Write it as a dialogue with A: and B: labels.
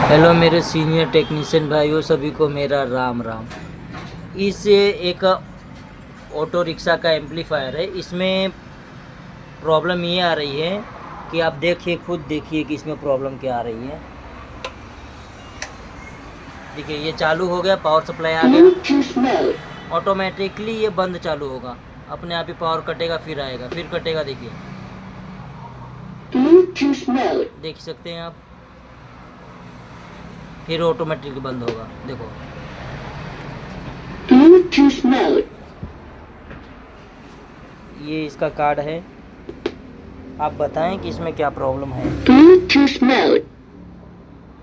A: Hello मेरे senior technician भाइयों, सभी को मेरा राम राम। इस एक ऑटो रिक्शा का एम्पलीफायर है। इसमें प्रॉब्लम ये आ रही है कि आप देखिए, खुद देखिए कि इसमें प्रॉब्लम क्या आ रही है। देखिए ये चालू हो गया, पावर सप्लाई आ गया, ऑटोमेटिकली ये बंद चालू होगा, अपने आप ही पावर कटेगा, फिर आएगा, फिर कटेगा। देखिए देख सकते हैं आप, फिर ऑटोमेटिकली बंद होगा। देखो ये इसका कार्ड है। आप बताएं कि इसमें क्या प्रॉब्लम है।